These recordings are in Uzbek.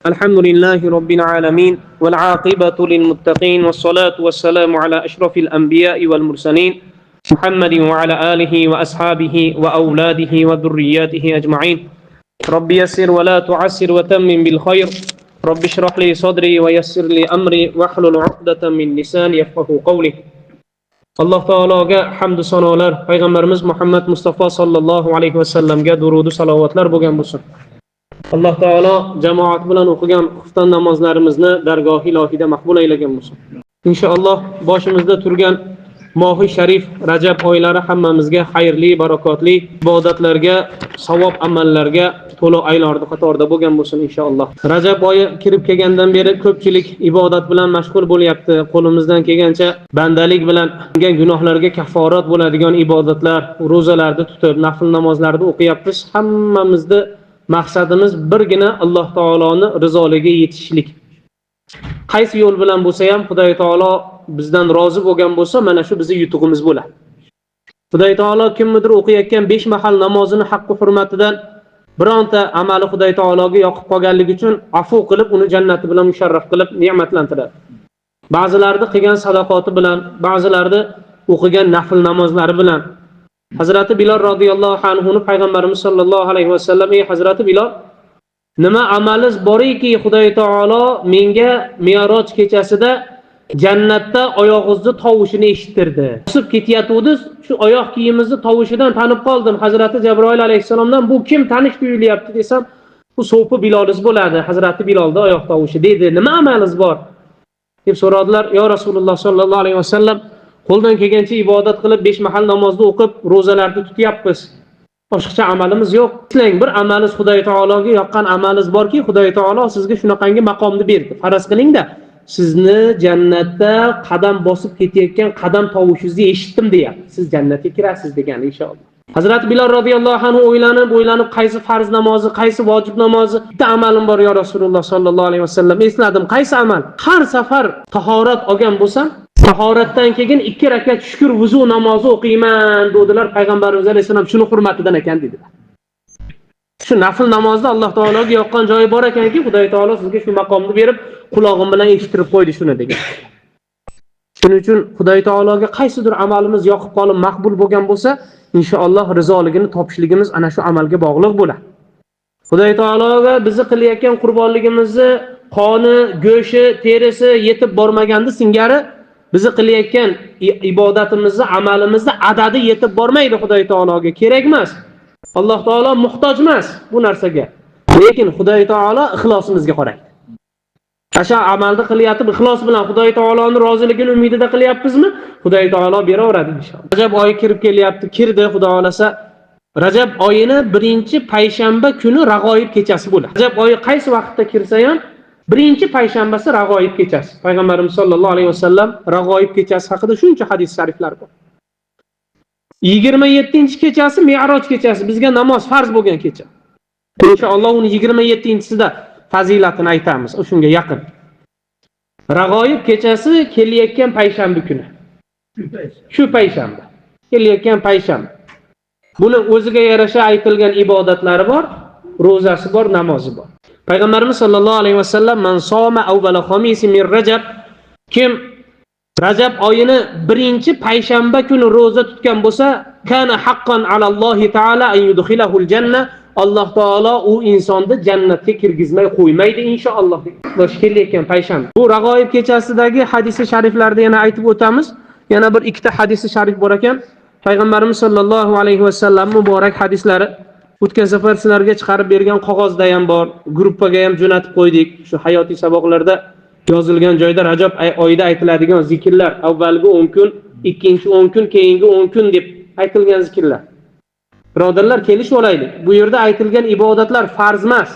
الحمد لله رب العالمين والعاقبة للمتقين والصلاة والسلام على أشرف الأنبياء والمرسلين محمد وعلى آله وأصحابه وأولاده وذرياته أجمعين رب يسر ولا تعسر وتمم بالخير رب اشرح لي صدري ويسر لي أمري واحلل عقدة من لساني يفقهوا قولي الله تعالى حمد sanolar payg'ambarimiz Muhammad Mustafa sallallohu alayhi vasallamga durud va salovatlar bo'lgan bo'lsin. Alloh taolo jamoat bilan o'qigan xufton namozlarimizni dargohi ilohida maqbul aylagan bo'lsin. Inshaalloh boshimizda turgan mohi sharif Rajab oylari hammamizga xayrli, barakotli ibodatlarga, savob amallarga to'liq oylarda qatorida bo'lgan bo'lsin inshaalloh. Rajab oyi kirib kelgandan beri ko'pchilik ibodat bilan mashg'ul bo'lyapti. Qo'limizdan kelgancha bandalik bilan qilgan gunohlarga kafforat bo'ladigan ibodatlar, ro'zalarni tutib, nafl namozlarni o'qiyapmiz. Hammamizni maqsadimiz birgina Alloh taoloning rizoligiga yetishlik. Qaysi yo'l bilan bo'lsa ham Xudoy taolo bizdan rozi bo'lgan bo'lsa, mana shu bizning yutug'imiz bo'ladi. Xudoy taolo kimnidir o'qiyotgan 5 mahal namozini haqqi hurmatidan bironta amali Xudoy taologa yoqib qolganligi uchun afu qilib, uni jannati bilan musharraf qilib ne'matlantiradi. Ba'zilarida qilgan sadaqati bilan, ba'zilarida o'qigan nafl namozlari bilan. Hazrati Bilal radhiyallohu anhu payg'ambarimiz sollallohu alayhi vasallam: "Ey Hazrati Bilal, nima amalingiz boriki Xudoy taolo menga Mi'roj kechasida jannatda oyog'ingizni tovushini eshittirdi. O'sib ketyapsiz, shu oyoq kiyimizni tovushidan tanib qoldim. Hazrati Jabroil alayhisalomdan bu kim tanish tuyulyapti desam, bu so'pi Bilolingiz bo'ladi. Hazrati Bilolda oyoq tovushi dedi. Nima amalingiz bor?" deb so'radilar. "Yo Rasululloh sollallohu alayhi vasallam, qo'ldan kelgancha ibodat qilib 5 mahal namozni o'qib, ro'zalarni tutyapmiz. Boshqa amalimiz yo'q. Sizning bir amalingiz Xudoy taologa yoqqan amalingiz borki, Xudoy taolo sizga shunaqangi maqomni berdi. Faraz qiling-da, sizni jannatda qadam bosib ketayotgan qadam tovushingizni eshitdim deyapti. Siz jannatga kirasiz degan inshaalloh." Hazrat Bilal radhiyallohu anhu o'ylanib qaysi farz namozi, qaysi vojib namozi, bitta amalim bor yo Rasululloh sollallohu alayhi vasallam. Esladim, qaysi amal? Har safar tahorat olgan bo'lsam, tahoratdan keyin 2 rakat shukr vuzu namozi o'qiyman dedilar payg'ambarimiz alayhisalom. Shuni hurmatidan ekan dedilar. Shu nafl namozda Alloh taologa yoqqan joyi bor ekanki, Xudoy taolo sizga shu maqomni berib, quloqim bilan eshittirib qo'ydi shuni degan. Shuning uchun Xudoy taologa qaysidir amalimiz yoqib qolib maqbul bo'lgan bo'lsa, inshaalloh rizoligini topishligimiz ana shu amalga bog'liq bo'ladi. Xudoy taologa bizni qilayotgan qurbonligimizni qoni, go'shi, terisi yetib bormaganda singari bizni qilayotgan ibodatimizni, amalimizni adadi yetib bormaydi Xudoy taologa. Kerak emas. Alloh taolo muhtoj emas bu narsaga. Lekin Xudoy taolo ixlosimizga qaraydi. Asha amalni qilyapti, ixlos bilan Xudoy taoloning roziligini umidida qilyapmizmi? Xudoy taolo beraveradi inshaalloh. Rajab oyi kirib kelyapti. Kirdi, Xudo xolasa. Rajab oyini 1-payshanba kuni Rag'oyib kechasi bo'ladi. Rajab oyi qaysi vaqtda kirsa ham 1-payshanbasi Rag'oyib kechasi. Payg'ambarimiz sollallohu alayhi vasallam Rag'oyib kechasi haqida shuncha hadis shariflar bor. 27-kechasi Mi'roj kechasi, bizga namoz farz bo'lgan kecha. Inshaalloh uni 27-sida fazilatini aytamiz, shunga yaqin. Rag'oyib kechasi kelayotgan payshanba kuni. Shu payshanba. Kelayotgan payshanba. Buni o'ziga yarasha aytilgan ibodatlari bor, ro'zasi bor, namozi bor. Payg'ambarimiz sollallohu alayhi vasallam: "Man soma awwala khamisi min Rajab", kim Rajab oyini 1-payshanba kuni ro'za tutgan bo'lsa, kana haqqan alallohi taala an yudkhilahul janna, Alloh taolo u insonni jannatga kirgizmay qo'ymaydi inshaalloh. Bosh kelayotgan payshanba. Bu Rag'oyib kechasidagi hadisi shariflarda yana aytib o'tamiz. Yana bir ikkita hadisi sharif bor ekan. Payg'ambarimiz sollallohu alayhi vasallam muborak hadislari o'tgan safar sizlarga chiqarib bergan qog'ozda ham bor, gruppaga ham jo'natib qo'ydik. Shu hayotiy saboqlarda yozilgan joyda Rajab oyida aytiladigan zikrlar, avvalgi 10 kun, ikkinchi 10 kun, keyingi 10 kun deb aytilgan zikrlar. Birodarlar, kelishib olaylik. Bu yerda aytilgan ibodatlar farz emas,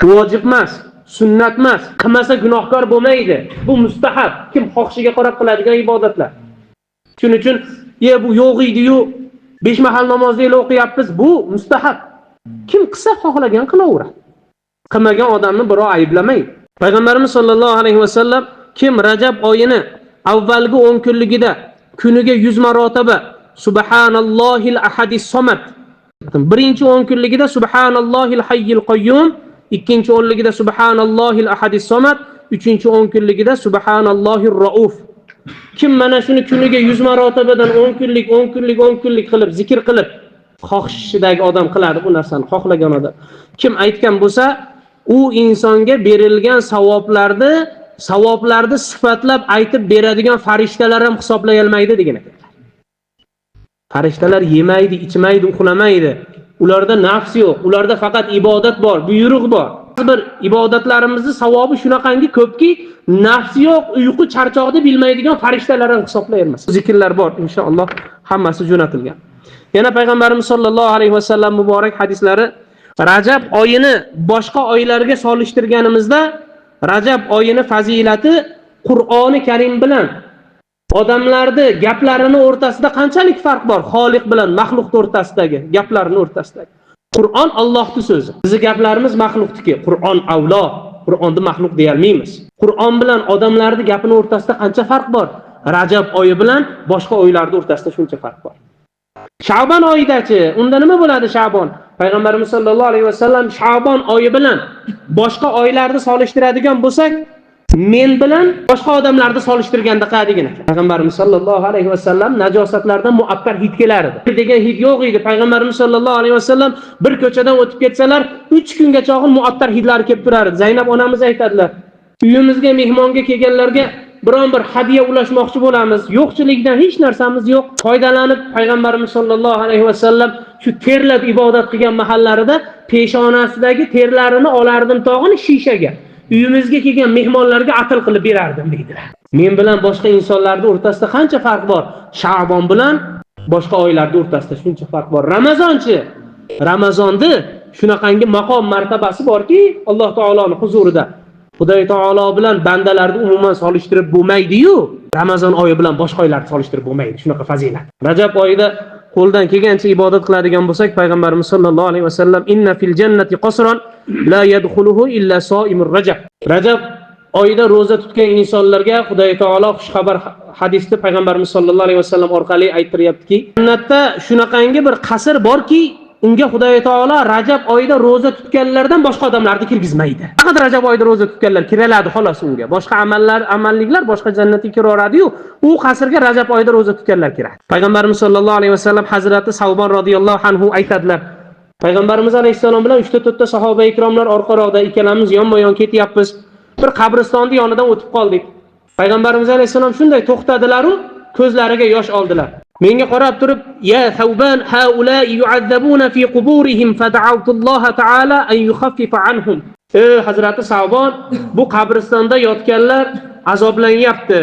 vojib emas, sunnat emas. Qilmasa gunohkor bo'lmaydi. Bu mustahab, kim xohishiga qarab qiladigan ibodatlar. Shuning uchun bu yo'q edi-yu 5 mahal namozni o'qiyapmiz, bu mustahab. Kim qilsa xohlagan qilaveradi. Qilmagan odamni birov ayblamaydi. Payg'ambarimiz sollallohu alayhi vasallam kim Rajab oyini avvalgi 10 kunligida kuniga 100 marotaba Subhanallohil ahadis somad, birinchi 10 kunligida Subhanallohil hayyil qayyum, Ikkinchi o'nligida subhanallohil ahadis somad, uchinchi 10 kunligida subhanallohir rauf. Kim mana shuni kuniga 100 marotabadan 10 kunlik qilib zikr qilib xohishidagi odam qiladi bu narsani, xohlagan odam. Kim aytgan bo'lsa, u insonga berilgan savoblarni sifatlab aytib beradigan farishtalar ham hisoblay olmaydi degan ekan. Farishtalar yemaydi, ichmaydi, uxlamaydi. Ularda nafs yo'q, ularda faqat ibodat bor, buyruq bor. Bir ibodatlarimizni savobi shunaqangi ko'pki, nafs yo'q, uyqu charchoqni bilmaydigan farishtalar ham hisoblay olmas. Zikrlar bor, inshaalloh hammasi jo'natilgan. Yana payg'ambarimiz sollallohu alayhi vasallam muborak hadislari Rajab oyini boshqa oylarga solishtirganimizda Rajab oyini fazilati Qur'oni Karim bilan odamlarni gaplarini o'rtasida qanchalik farq bor? Xoliq bilan maxluq o'rtasidagi gaplarini o'rtasidagi. Qur'on Allohning so'zi. Bizning gaplarimiz maxluqniki. Qur'on avlo. Qur'onni maxluq deya olmaymiz. Qur'on bilan odamlarning gapini o'rtasida qancha farq bor? Rajab oyi bilan boshqa oylarning o'rtasida shuncha farq bor. Sha'bon oyidachi, unda nima bo'ladi Sha'bon? Payg'ambarimiz sollallohu alayhi vasallam Sha'bon oyi bilan boshqa oylarni solishtiradigan bo'lsak, men bilan boshqa odamlarni solishtirganda qa degan ekan. Payg'ambarimiz sollallohu alayhi vasallam najosatlardan muakkar hid kelardi. Degan hid yo'q edi. Payg'ambarimiz sollallohu alayhi vasallam bir ko'chadan o'tib ketsalar, 3 kungacha muattar hidlari kelib turardi. Zaynab onamiz aytadilar, uyimizga mehmonga kelganlarga biron bir hadiya ulashmoqchi bo'lamiz. Yo'qchilikdan hech narsamiz yo'q. Foydalanib payg'ambarimiz sollallohu alayhi vasallam shu terlab ibodat qilgan mahallarida peshonasidagi terlarini olardim tog'ini shishaga. Uyimizga kelgan mehmonlarga atil qilib berardim deydilar. Men bilan boshqa insonlarning o'rtasida qancha farq bor? Sha'bon bilan boshqa oylarning o'rtasida shuncha farq bor. Ramazonchi? Ramazonni shunaqangi maqom martabasi borki, Alloh taoloning huzurida Xudoy taolo bilan bandalarni umuman solishtirib bo'lmaydi-yu, Ramazon oyi bilan boshqa oylarni solishtirib bo'lmaydi. Shunaqa fazilat. Rajab oyida qo'ldan kelgancha ibodat qiladigan bo'lsak, payg'ambarimiz sollallohu alayhi vasallam inna fil jannati qasran la yadkhuluhu illa soimur rajab. Rajab oyida roza tutgan insonlarga Xudoy taolo xushxabar hadisda payg'ambarimiz sollallohu alayhi vasallam orqali aytiryaptiki, jannatda shunaqangi bir qasr borki, unga Xudoy taolo Rajab oyida roza tutganlardan boshqa odamlarni kirgizmaydi. Faqat Rajab oyida roza tutganlar kiraladi xolos unga. Boshqa amalliklar boshqa jannatga kiraveradi-yu, u qasrga Rajab oyida roza tutganlar kiradi. Payg'ambarimiz sollallohu alayhi vasallam Hazrati Savbon radhiyallohu anhu aytadilar. Payg'ambarimiz alayhissalom bilan 3-4 ta sahoba ikromlar orqa-roqda ikkalamiz yonma-yon ketyapmiz. Bir qabristonni yonidan o'tib qoldik. Payg'ambarimiz alayhissalom shunday to'xtadilar-u, ko'zlariga yosh oldilar. Menga qarab turib, ya Savban haula yu'azzabuna fi quburihim fad'awtulloha ta'ala an yukhaffifa anhum. Hazrati Savbon, bu qabristonda yotganlar azoblanyapti.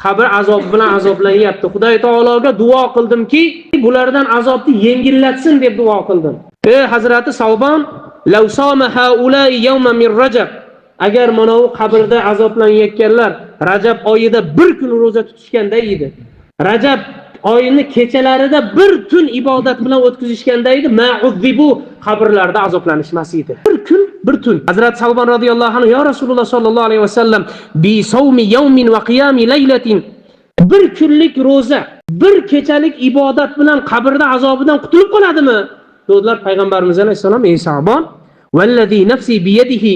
Qabr azob bilan azoblanyapti. Xudoy taologa duo qildimki, bulardan azobni yengillatsin deb duo qildim. Hazrati Savbon, law sama haula yawma min Rajab. Agar mana u qabrda azoblanayotganlar Rajab oyida bir kun roza tutishganda edi. Rajab oyini kechalarida bir tun ibodat bilan o'tkazishganda edi, ma'uzzibu qabrlarda azoblanishmas edi. Bir tun. Hazrat Savbon radhiyallohu anhu ya Rasululloh sallallohu alayhi vasallam bi sawmi yawmin va qiyami laylatin. Bir kunlik roza, bir kechalik ibodat bilan qabrda azobidan qutulib qoladimi? Dedilar payg'ambarimiz alayhisalom, ey Savbon, vallazi nafsi bi yadihi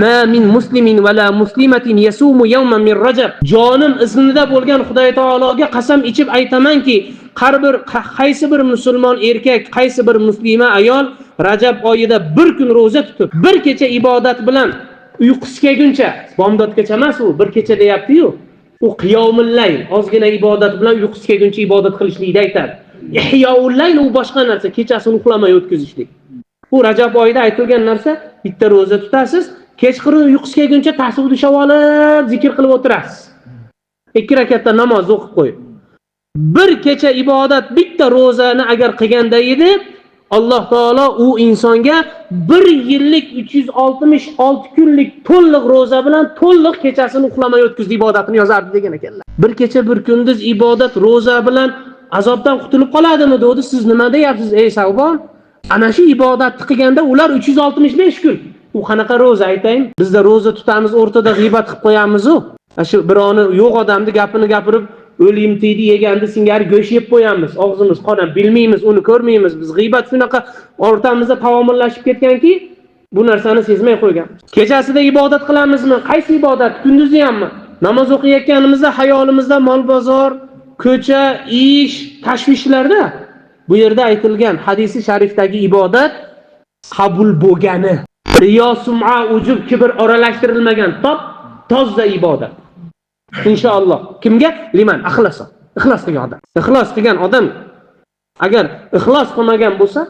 ma min muslimin va la muslimatin yasumu yawman min Rajab. Jonim iznida bo'lgan Xudoy taologa qasam ichib aytamanki, qaysi bir musulmon erkak, qaysi bir muslima ayol Rajab oyida bir kun roza tutib, bir kecha ibodat bilan uyqusi kelguncha, bomdodgacha emas u, bir kecha deyapti-yu. U qiyomul layl, ozgina ibodat bilan uyqusi kelguncha ibodat qilishlikni aytadi. Ihyoul layl u boshqa narsa, kechasini uxlamay o'tkazishlik. Bu Rajab oyida aytilgan narsa, bitta roza tutasiz, kechqurun uyqusi kelguncha tasavvur shavolib zikr qilib o'tirasiz. 2 rakatda namoz o'qib qo'yib. Bir kecha ibodat, bitta ro'zani agar qilganda edi, Alloh taolo u insonga 1 yillik 366 kunlik to'liq ro'za bilan to'liq kechasini uxlamay o'tkazdi ibodatini yozardi degan ekanlar. Bir kecha bir kunduz ibodat ro'za bilan azobdan qutulib qoladimi dedi. Siz nima deyapsiz ey Savbon? Ana shu ibodatni qilganda ular 365 kun. U qanaqa ro'za aytayim? Bizda ro'za tutamiz, o'rtada g'iybat qilib qo'yamiz-u. Shu birovni yo'q odamni gapini gapirib, o'lim tiydi yeganda singari go'sht yeb qo'yamiz. Og'zimiz qonab bilmaymiz, uni ko'rmaymiz. Biz g'iybat shunaqa o'rtamizda taomillashib ketganki, Bu narsani sezmay qo'ygan. Kechasida ibodat qilamizmi? Qaysi ibodat? Kunduzi hammi? Namoz o'qiyotganimizda hayolimizda mol bozor, ko'cha, ish, tashvishlarda bu yerda aytilgan hadisi sharifdagi ibodat qabul bo'lgani, riyo, sum'a, ujub, kibr aralashtirilmagan toza ibodat. Inshaalloh. Kimga? Liman ixlos. Ixlos qilgan odam. Ixlos qilgan odam agar ixlos qilmagan bo'lsa,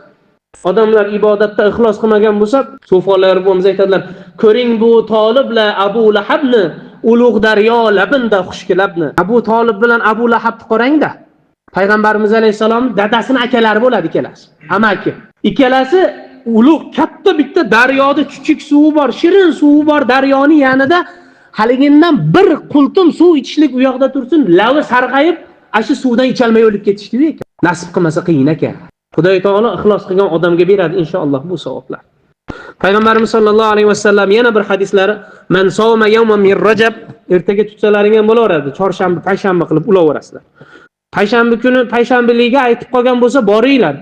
odamlar ibodatda ixlos qilmagan bo'lsa, sufolar bo'lmasa aytadilar, ko'ring bu Tolibla Abu Lahabni ulug' daryo labinda xushkilabni. Abu Tolib bilan Abu Lahabni qarangda. Payg'ambarimiz alayhisalom dadasining akalari bo'ladi ikkalasi. Amaki. Ikkalasi ulug' katta bitta daryoda chuchuk suvi bor, shirin suvi bor daryoning yanida haligindan bir qultum suv ichishlik u yoqda tursin, lavi sarg'ayib, ashi suvdan icholmay o'lib ketishdi ekan. Nasib qilmasa qiyin ekan. Xudo taolo ixlos qilgan odamga beradi inshaalloh bu savoblar. Payg'ambarimiz sollallohu alayhi vasallam yana bir hadislari man sawma yawman min rajab, ertaga tutsalaring ham bo'laveradi, chorshanba, payshanba qilib ulaverasizlar. Payshanba kuni payshanbaliga aytib qolgan bo'lsa boringlar.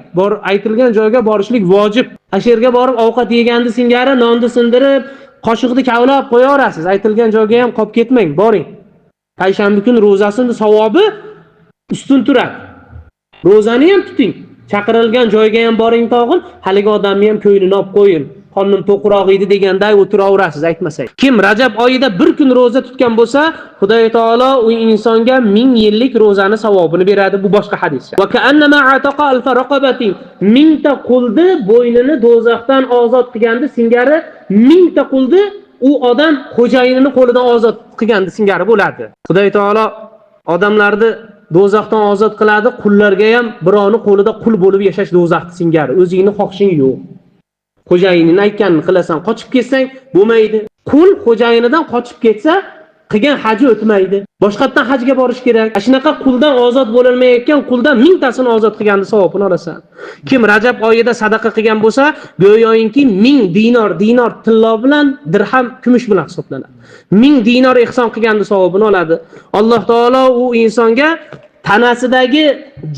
Aytilgan joyga borishlik vojib. Ashirga borib ovqat yegandi singari nonni sindirib, qoshiqni kavlab qo'yaverasiz. Aytilgan joyga ham qolib ketmang, boring. Payshanba kuni ro'zasini savobi ustun turadi. Ro'zani ham tuting. Chaqirilgan joyga ham boring tog'in, haligi odamni ham ko'ylini olib qo'ying. Qonim to'qroq edi deganday o'tiraverasiz aytmasang. Kim Rajab oyida bir kun ro'za tutgan bo'lsa, Xudo taolo u insonga 1000 yillik ro'zani savobini beradi. Bu boshqa hadis. Va ka'annama ataqa al-faraqabati, 1000 ta qulni bo'ynini do'zaxdan ozod qilgandi singari 1000 ta qulni u odam xo'jayinining qo'lidan ozod qilgandi singari bo'ladi. Xudo taolo odamlarni do'zaxdan ozod qiladi, qullarga ham birovning qo'lida qul bo'lib yashash do'zaxni singari. O'zingning xohishing yo'q. Xo'jayinining aytganini qilasan, qochib ketsang bo'lmaydi. Qul xo'jayinidan qochib ketsa, qilgan haji o'tmaydi. Boshqatdan hajga borish kerak. Shunaqa quldan ozod bo'lolmayotgan quldan 1000 tasini ozod qilganda savobini olasan. Kim Rajab oyida sadaqa qilgan bo'lsa, go'yoki 1000 dinor tillo bilan, dirham kumush bilan hisoblanadi. 1000 dinor ihson qilganda savobini oladi. Alloh taolo u insonga tanasidagi,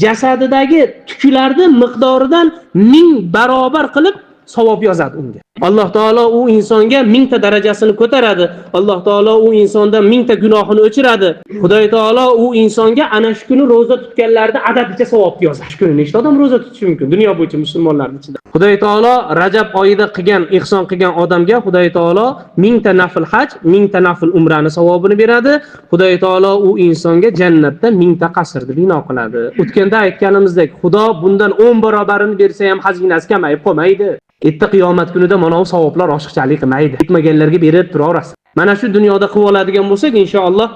jasadidagi tuklarni miqdoridan 1000 barobar qilib savob yozadi unga. Alloh taolo u insonga 1000 ta darajasini ko'taradi. Alloh taolo u insondan 1000 ta gunohini o'chiradi. Xudo taolo u insonga ana shu kuni roza tutganlarda adadicha savob yozadi. Shu kuni nechta odam roza tutishi mumkin dunyo bo'yicha musulmonlar ichida. Xudo taolo Rajab oyida qilgan, ihson qilgan odamga Xudo taolo 1000 ta nafl haj, 1000 ta nafl umrani savobini beradi. Xudo taolo u insonga jannatda 1000 ta qasrni bino qiladi. O'tganda aytganimizdek, Xudo bundan 10 barobarini bersa ham xazinasi kamayib qolmaydi. Erta qiyomat kunida mana bu savoblar oshiqchalik qilmaydi. Yetmaganlarga berib turaverasiz. Mana shu dunyoda qilib oladigan bo'lsak, inshaalloh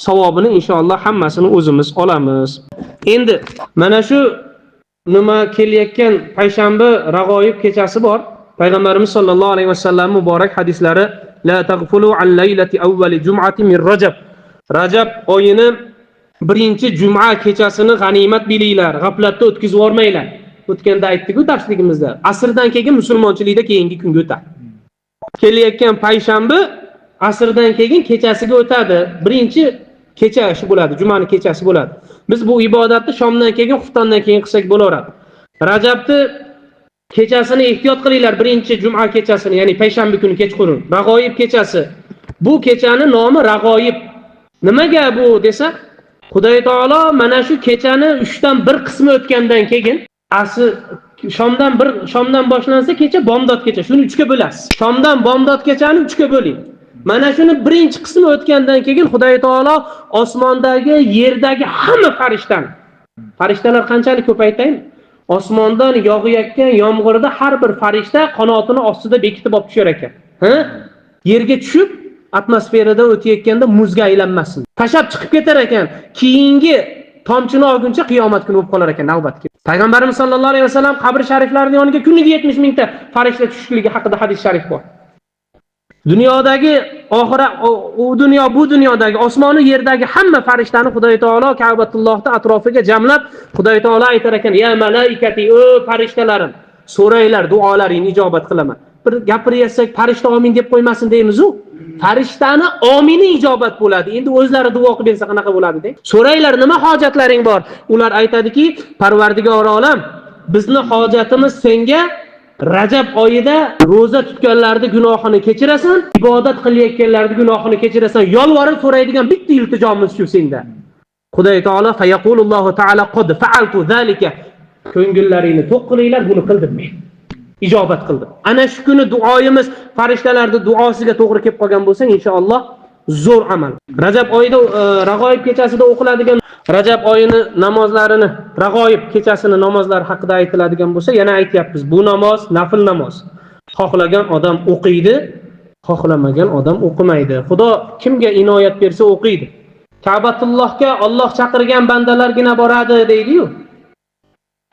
savobini inshaalloh hammasini o'zimiz olamiz. Endi mana shu nima kelayotgan payshanba Rag'oyib kechasi bor. Payg'ambarimiz sollallohu alayhi vasallam muborak hadislari la taghfulu an laylati awwali jum'ati min Rajab. Rajab oyini birinchi juma kechasini g'animat bilinglar, g'aflatda o'tkazib yormanglar. O'tganda aytdik-ku darsligimizda. Asrdan keyin musulmonchilikda keyingi kunga o'tadi. Kelayotgan payshanba asrdan keyin kechasiga o'tadi. Birinchi kecha shu bo'ladi, jumani kechasi bo'ladi. Biz bu ibodatni shomdan keyin, xuftondan keyin qilsak bo'laveradi. Rajabni kechasini ehtiyot qilinglar, birinchi juma kechasini, ya'ni payshanba kuni kechqurun, Rag'oyib kechasi. Bu kechani nomi Rag'oyib. Nimaga bu desa, Xudo taolo mana shu kechani 3 dan 1 qismi o'tgandan keyin shomdan boshlansa kecha bomdodgacha shuni 3 ga bo'lasiz. Shomdan bomdodgachani 3 ga bo'ling. Mana shuni birinchi qismi o'tgandan keyin Xudo taolo osmondagi, yerdagi hamma farishtalar qanchalik ko'p aytaymi? Osmondan yog'ayotgan yomg'irda har bir farishta qanotini ostida bekitib olib tushar ekan. Yerga tushib, atmosferadan o'tayotganda muzga aylanmasin. Tashab chiqib ketar ekan. Keyingi tomchini olguncha qiyomat kuni bo'lib qolar ekan navbatga. Payg'ambarimiz sollallohu alayhi vasallam qabr shariflarining yoniga kuniga 70 ming ta farishta tushishligi haqida hadis sharif bor. Dunyodagi oxirat bu dunyodagi osmoni yerdagi hamma farishtani Xudo taolo Ka'batullohda atrofiga jamlab Xudo taolo aytar ekan: "Ya malaikati, o farishtalarim, so'ranglar, duolaringni ijobat qilaman." Bir gapirsak farishta amin deb qo'ymasin deymiz-ku. Farishtani omini ijobat bo'ladi. Endi o'zlari duo qilib bersa qanaqa bo'ladi deb. So'ranglar, nima hojatlaring bor? Ular aytadiki, Parvardigor olam, bizni hojatimiz senga Rajab oyida roza tutganlarning gunohini kechirasan, ibodat qilayotganlarning gunohini kechirasan. Yolvorib so'raydigan bitta iltijomiz shu senda. Xudo taolo fayaqulullohu taala qad fa'altu zalika. Ko'ngillaringni to'q qilinglar, buni qildim men. Ijobat qildim. Ana shu kuni duoyimiz farishtalarning duosiga to'g'ri kelib qolgan bo'lsa, inshaalloh zo'r amal. Rajab oyida Rag'oyib kechasida o'qiladigan Rajab oyini namozlarini, Rag'oyib kechasini namozlari haqida aytiladigan bo'lsa, yana aytyapmiz. Bu namoz nafil namoz. Xohlagan odam o'qiydi, xohlamagan odam o'qimaydi. Xudo kimga inoyat bersa o'qiydi. Ka'batullohga Alloh chaqirgan bandalargina boradi deydi-yu.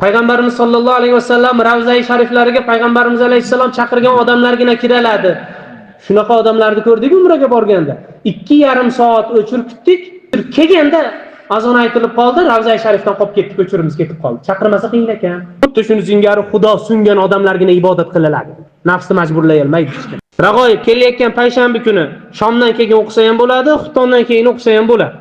Payg'ambarimiz sollallohu alayhi vasallam Ravza-i shariflariga payg'ambarimiz alayhisalom chaqirgan odamlargina kiraladi. Shunaqa odamlarni ko'rdik umraga borganda. 2,5 soat o'chirib kutdik. Kelganda azon aytilib qoldi, Ravza-i sharifdan qolib ketdik, o'chirimiz ketib qoldi. Chaqirmasa qiyin ekan. Xuddi shuni singari Xudo sungan odamlargina ibodat qilinadi. Nafsni majburlay olmaydi. Rag'oyib kelayotgan payshanba kuni shomdan keyin o'qisa ham bo'ladi, xuftondan keyin o'qisa ham bo'ladi.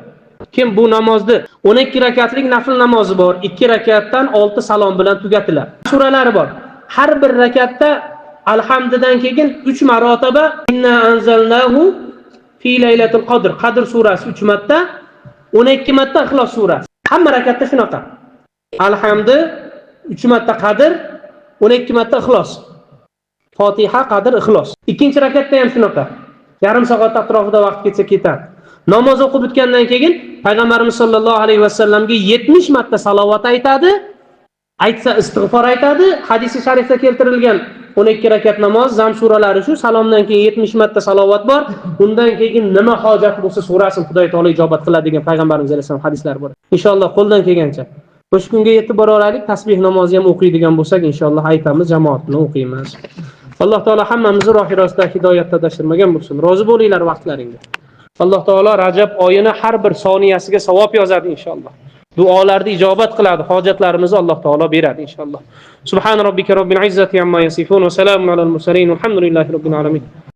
Kim bu namozni 12 rakatlik nafil namozi bor. 2 rakatdan 6 salom bilan tugatiladi. Suralari bor. Har bir rakatda alhamddan keyin 3 marotaba inna anzalnahu fi laylatul qadr. Qadr surasi 3 marta, 12 marta Ixlos surasi. Hamma rakatda shunaqa. Alhamd 3 marta Qadr, 12 marta Ixlos. Fotiha, Qadr, Ixlos. Ikkinchi rakatda ham shunaqa. Yarim soat atrofida vaqt ketsa ketadi. Namoz o'qib bitgandan keyin payg'ambarimiz sollallohu alayhi vasallamga 70 marta salovat aytadi. Aytsa istig'for aytadi. Hadisi sharifda keltirilgan 12 rakat namoz, zam suralari shu. Salomdan keyin 70 marta salovat bor. Undan keyin nima hojat bo'lsa so'rasin, Xudo taolo ijobat qiladi degan payg'ambarimiz alayhisalom hadislari bor. Inshaalloh qo'ldan kelgancha o'sha kunga yetib bora olaylik. Tasbih namozi ham o'qiydigan bo'lsak, inshaalloh aytamiz, jamoat bilan o'qiymiz. Alloh taolo hammamizni rohirasida hidoyatda adashtirmagan bo'lsin. Rozi bo'linglar vaqtlaringda. Alloh taolo Rajab oyini har bir soniyasiga savob yozadi inshaalloh. Duolarni ijobat qiladi, hojatlarimizni Alloh taolo beradi inshaalloh. Subhan robbika robbil izzati amma yasifun va salamun alal mursalin. Alhamdulillahi robbil alamin.